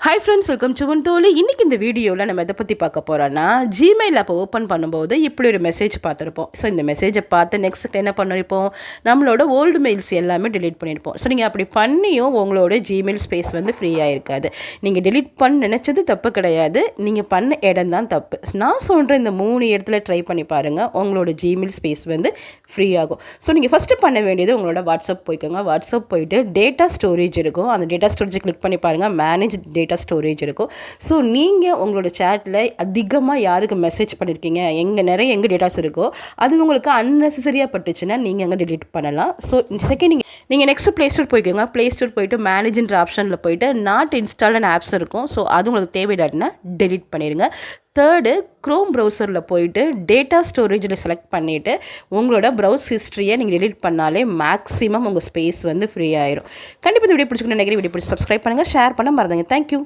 Hi friends, welcome to Vantoli. இன்னைக்கு இந்த வீடியோவில் நம்ம எதை பற்றி பார்க்க போகிறோன்னா, ஜிமெயில் அப்போ ஓப்பன் பண்ணும்போது இப்படி ஒரு மெசேஜ் பார்த்துருப்போம். ஸோ இந்த மெசேஜை பார்த்து நெக்ஸ்ட் என்ன பண்ணிருப்போம், நம்மளோட ஓல்டு மெயில்ஸ் எல்லாமே டெலீட் பண்ணியிருப்போம். ஸோ நீங்கள் அப்படி பண்ணியும் உங்களோட ஜிமெயில் ஸ்பேஸ் வந்து ஃப்ரீயாக இருக்காது. நீங்கள் டெலீட் பண்ண நினச்சது தப்பு கிடையாது, நீங்கள் பண்ண இடம் தான் தப்பு. நான் சொல்கிற இந்த 3 இடத்துல ட்ரை பண்ணி பாருங்கள், உங்களோட ஜிமெயில் ஸ்பேஸ் வந்து ஃப்ரீ ஆகும். ஸோ நீங்கள் ஃபஸ்ட்டு பண்ண வேண்டியது உங்களோட வாட்ஸ்அப் போய்க்கோங்க. வாட்ஸ்அப் போயிட்டு டேட்டா ஸ்டோரேஜ் இருக்கும், அந்த டேட்டா ஸ்டோரேஜ் கிளிக் பண்ணி பாருங்கள், மேனேஜ் டேட்டா ஸ்டோரேஜ் இருக்கும். ஸோ நீங்கள் உங்களோட சேட்டில் அதிகமாக யாருக்கு மெசேஜ் பண்ணியிருக்கீங்க, எங்கே டேட்டாஸ் இருக்கோ அது உங்களுக்கு அன்னெசரியாக பட்டுச்சுன்னா நீங்கள் அங்கே டெலிட் பண்ணலாம். ஸோ செகண்ட் நீங்கள் நெக்ஸ்ட் ப்ளே ஸ்டோர் போய்க்கோங்க. ப்ளே ஸ்டோர் போய்ட்டு மேனேஜ்ன்ற ஆப்ஷனில் போய்ட்டு நாட் இன்ஸ்டால்டு ஆப்ஸ் இருக்கும். ஸோ அது உங்களுக்கு தேவையில்லாட்டினா டெலிட் பண்ணிடுங்க. தேர்டு, க்ரோம் ப்ரௌசரில் போயிட்டு டேட்டா ஸ்டோரேஜில் செலக்ட் பண்ணிவிட்டு உங்களோட ப்ரௌஸ் ஹிஸ்ட்ரியை நீங்கள் டெலிட் பண்ணாலே மேக்ஸிமம் உங்கள் ஸ்பேஸ் வந்து ஃப்ரீ ஆயிரும். கண்டிப்பாக இந்த வீடியோ பிடிச்சிக்கணும் நினைக்கிறேன். வீடியோ பிடிச்சி சப்ஸ்கிரைப் பண்ணுங்கள், ஷேர் பண்ண மறந்துங்க. தேங்க்யூ.